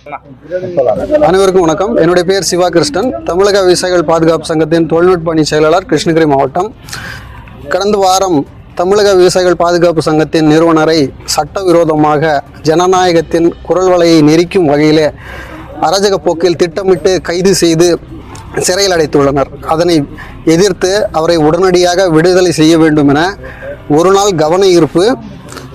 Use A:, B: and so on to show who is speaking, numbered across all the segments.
A: அனைவருக்கும் வணக்கம். என்னுடைய பெயர் சிவா கிருஷ்ணன். தமிழக விவசாயிகள் பாதுகாப்பு சங்கத்தின் தொழில்நுட்ப அணி செயலாளர், கிருஷ்ணகிரி மாவட்டம். கடந்த வாரம் தமிழக விவசாயிகள் பாதுகாப்பு சங்கத்தின் நிறுவனரை சட்டவிரோதமாக ஜனநாயகத்தின் குரல் வலையை நெரிக்கும் வகையிலே அராஜக போக்கில் திட்டமிட்டு கைது செய்து சிறையில் அடைத்துள்ளனர். அதனை எதிர்த்து அவரை உடனடியாக விடுதலை செய்ய வேண்டும் என ஒரு நாள் கவன ஈர்ப்பு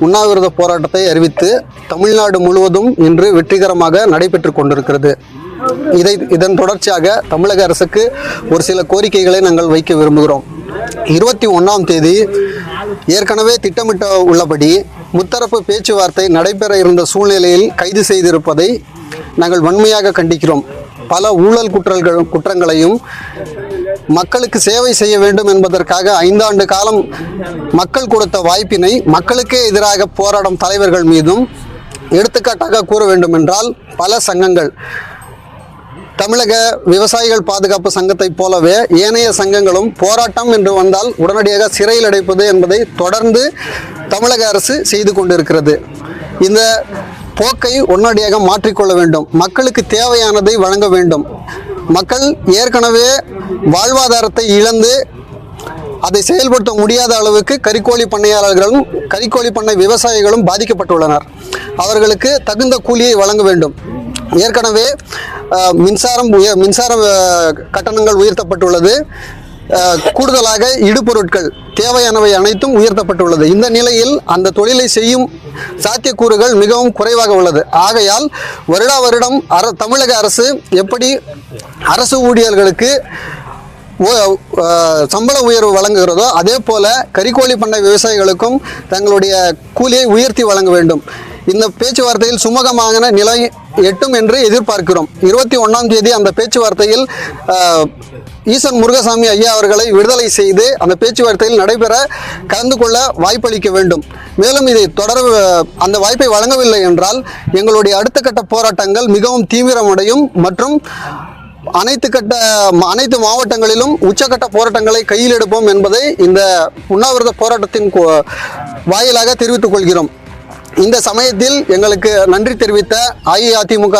A: உண்ணாவிரத போராட்டத்தை அறிவித்து தமிழ்நாடு முழுவதும் இன்று வெற்றிகரமாக நடைபெற்று கொண்டிருக்கிறது. இதன் தொடர்ச்சியாக தமிழக அரசுக்கு ஒரு சில கோரிக்கைகளை நாங்கள் வைக்க விரும்புகிறோம். 21ஆம் தேதி ஏற்கனவே திட்டமிட்ட உள்ளபடி முத்தரப்பு பேச்சுவார்த்தை நடைபெற இருந்த சூழ்நிலையில் கைது செய்திருப்பதை நாங்கள் வன்மையாக கண்டிக்கிறோம். பல ஊழல் குற்றங்களையும் மக்களுக்கு சேவை செய்ய வேண்டும் என்பதற்காக 5 ஆண்டு காலம் மக்கள் கொடுத்த வாய்ப்பினை மக்களுக்கே எதிராக போராடும் தலைவர்கள் மீதும் எடுத்துக்காட்டாக கூற வேண்டும் என்றால் பல சங்கங்கள், தமிழக விவசாயிகள் பாதுகாப்பு சங்கத்தை போலவே ஏனைய சங்கங்களும் போராட்டம் என்று வந்தால் உடனடியாக சிறையில் அடைப்பது என்பதை தொடர்ந்து தமிழக அரசு செய்து கொண்டிருக்கிறது. இந்த போக்கை உடனடியாக மாற்றிக்கொள்ள வேண்டும். மக்களுக்கு தேவையானதை வழங்க வேண்டும். மக்கள் ஏற்கனவே வாழ்வாதாரத்தை இழந்து அதை செயல்படுத்த முடியாத அளவுக்கு கறிக்கோழி பண்ணையாளர்களும் கறிக்கோழி பண்ணை விவசாயிகளும் பாதிக்கப்பட்டுள்ளனர். அவர்களுக்கு தகுந்த கூலியை வழங்க வேண்டும். ஏற்கனவே மின்சார கட்டணங்கள் உயர்த்தப்பட்டுள்ளது. கூடுதலாக இடுபொருட்கள் தேவையானவை அனைத்தும் உயர்த்தப்பட்டுள்ளது. இந்த நிலையில் அந்த தொழிலை செய்யும் சாத்தியக்கூறுகள் மிகவும் குறைவாக உள்ளது. ஆகையால் வருடம் தமிழக அரசு எப்படி அரசு ஊழியர்களுக்கு சம்பள உயர்வு வழங்குகிறதோ அதே போல கறிக்கோழி பண்ணை விவசாயிகளுக்கும் தங்களுடைய கூலியை உயர்த்தி வழங்க வேண்டும். இந்த பேச்சுவார்த்தையில் சுமூகமான நிலை எட்டும் என்று எதிர்பார்க்கிறோம். 21ஆம் தேதி அந்த பேச்சுவார்த்தையில் ஈசன் முருகசாமி ஐயா அவர்களை விடுதலை செய்து அந்த பேச்சுவார்த்தையில் நடைபெற கலந்து கொள்ள வாய்ப்பளிக்க வேண்டும். மேலும் இதை அந்த வாய்ப்பை வழங்கவில்லை என்றால் எங்களுடைய அடுத்த கட்ட போராட்டங்கள் மிகவும் தீவிரமடையும் மற்றும் அனைத்து மாவட்டங்களிலும் உச்சக்கட்ட போராட்டங்களை கையில் எடுப்போம் என்பதை இந்த உண்ணாவிரத போராட்டத்தின் வாயிலாக தெரிவித்துக் கொள்கிறோம். இந்த சமயத்தில் எங்களுக்கு நன்றி தெரிவித்த அஇஅதிமுக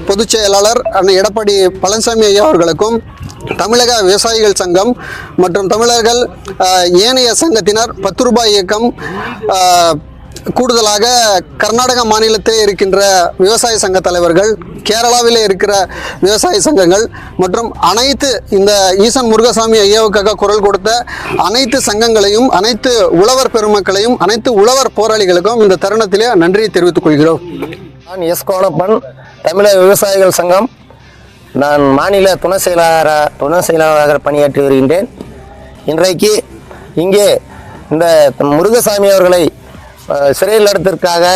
A: பொதுச் செயலாளர் அண்ணன் எடப்பாடி பழனிசாமி ஐயா அவர்களுக்கும், தமிழக விவசாயிகள் சங்கம் மற்றும் தமிழர்கள் ஏனைய சங்கத்தினர் 10 ரூபாய் இயக்கம், கூடுதலாக கர்நாடக மாநிலத்தில் இருக்கின்ற விவசாய சங்க தலைவர்கள், கேரளாவில் இருக்கிற விவசாய சங்கங்கள் மற்றும் அனைத்து இந்த ஈசன் முருகசாமி ஐயாவுக்காக குரல் கொடுத்த அனைத்து சங்கங்களையும், அனைத்து உழவர் பெருமக்களையும், அனைத்து உழவர் போராளிகளுக்கும் இந்த தருணத்திலே நன்றியை தெரிவித்துக் கொள்கிறோம்.
B: நான் எஸ் கோணப்பன், தமிழக விவசாயிகள் சங்கம். நான் மாநில துணை செயலாளராக பணியாற்றி வருகின்றேன். இன்றைக்கு இங்கே இந்த முருகசாமி அவர்களை சிறையில் அடைத்ததற்காக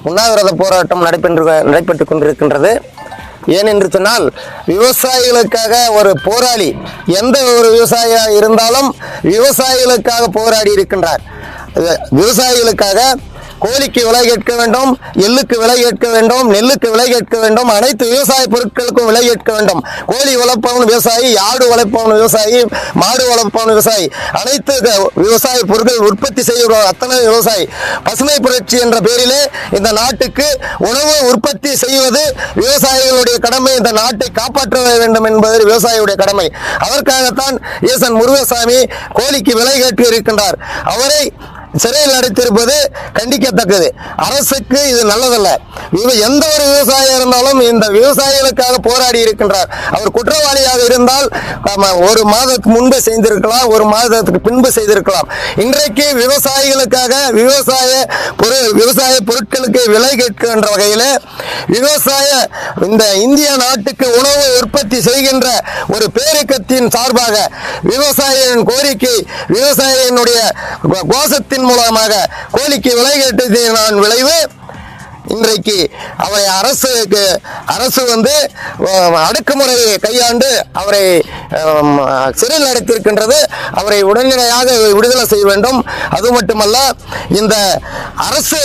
B: உண்ணாவிரத போராட்டம் நடைபெற்று கொண்டிருக்கின்றது. ஏனென்று சொன்னால் விவசாயிகளுக்காக ஒரு போராளி, எந்த ஒரு விவசாயியாக இருந்தாலும் விவசாயிகளுக்காக போராடி இருக்கின்றார். விவசாயிகளுக்காக கோழிக்கு விலை கேட்க வேண்டும், எள்ளுக்கு விலை கேட்க வேண்டும், நெல்லுக்கு விலை கேட்க வேண்டும், அனைத்து விவசாய பொருட்களுக்கும் விலை கேட்க வேண்டும். கோழி வளர்ப்பவன் விவசாயி, ஆடு வளர்ப்பவன் விவசாயி, மாடு வளர்ப்பவன் விவசாயி, அனைத்து விவசாய பொருட்கள் உற்பத்தி செய்ய அத்தனை விவசாயி. பசுமை புரட்சி என்ற பெயரிலே இந்த நாட்டுக்கு உணவு உற்பத்தி செய்வது விவசாயிகளுடைய கடமை. இந்த நாட்டை காப்பாற்ற வேண்டும் என்பது விவசாயியுடைய கடமை. அதற்காகத்தான் ஈசன் முருகசாமி கோழிக்கு விலை கேட்டு இருக்கின்றார். அவரை சிறையில் அடைத்திருப்பது கண்டிக்கத்தக்கது. அரசுக்கு இது நல்லதல்ல. எந்த ஒரு விவசாயியாக இருந்தாலும் இந்த விவசாயிகளுக்காக போராடி இருக்கின்றார். அவர் குற்றவாளியாக இருந்தால் 1 மாதத்துக்கு முன்பு செய்திருக்கலாம், 1 மாதத்துக்கு பின்பு செய்திருக்கலாம். இன்றைக்கு விவசாயிகளுக்காக விவசாய பொருட்களுக்கு விலை கேட்கின்ற வகையில் இந்த இந்திய நாட்டுக்கு உணவு உற்பத்தி செய்கின்ற ஒரு பேரியக்கத்தின் சார்பாக விவசாயியின் கோரிக்கை, விவசாயியினுடைய கோஷத்தின் மூலமாக கோழிக்கு விலை கேட்டதின் விளைவு இன்றைக்கு அவரை அரசு அடக்குமுறையை கையாண்டு அவரை சிறையில் அடைத்திருக்கின்றது. அவரை உடனடியாக விடுதலை செய்ய வேண்டும். அது மட்டுமல்ல, இந்த அரசு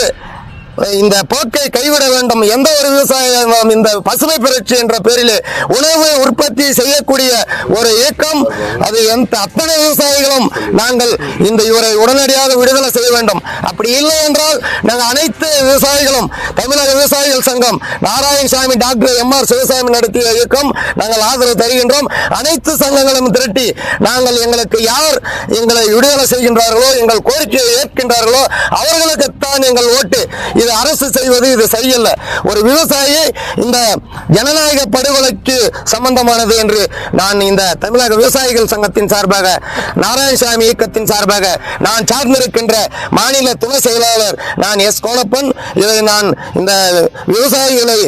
B: இந்த போக்கை கைவிட வேண்டும். எந்த ஒரு விவசாயம் இந்த பசுமை புரட்சி என்ற பேரில் உணவு உற்பத்தி செய்யக்கூடிய ஒரு இயக்கம், அது அத்தனை விவசாயிகளும் நாங்கள் இந்த இவரை உடனடியாக விடுதலை செய்ய வேண்டும். அப்படி இல்லை என்றால் நாங்கள் அனைத்து விவசாயிகளும், தமிழக விவசாயிகள் சங்கம், நாராயணசாமி டாக்டர் எம்.ஆர். சிவசாமி நடத்திய இயக்கம், நாங்கள் ஆதரவு தருகின்றோம். அனைத்து சங்கங்களும் திரட்டி நாங்கள் எங்களுக்கு யார் எங்களை விடுதலை செய்கின்றார்களோ, எங்கள் கோரிக்கையை ஏற்கின்றார்களோ அவர்களுக்குத்தான் எங்கள் ஓட்டு. இது அரசு செய்வது இது சரியல்ல. ஒரு விவசாயி இந்த ஜனநாயக படுகொலைக்கு சம்பந்தமானது என்று நான் இந்த தமிழக விவசாயிகள் சங்கத்தின் சார்பாக, நாராயணசாமி இயக்கத்தின் சார்பாக நான் சார்ந்திருக்கின்ற மாநில துணை செயலாளர் நான் எஸ். கோணப்பன், இதை நான் இந்த விவசாயிகளை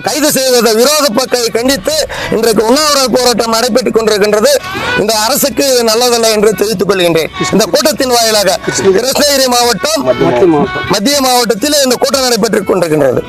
B: கைது செய்வதை விரோத பக்கை கண்டித்து இன்றைக்கு உண்ணாவிரத போராட்டம் நடைபெற்றுக் கொண்டிருக்கின்றது. இந்த அரசுக்கு நல்லதல்ல என்று தெரிவித்துக் கொள்கின்றேன். இந்த கூட்டத்தின் வாயிலாக கிருஷ்ணகிரி மாவட்டம், மத்திய மாவட்டத்தில் இந்த கூட்டம் நடைபெற்றுக் கொண்டிருக்கின்றது.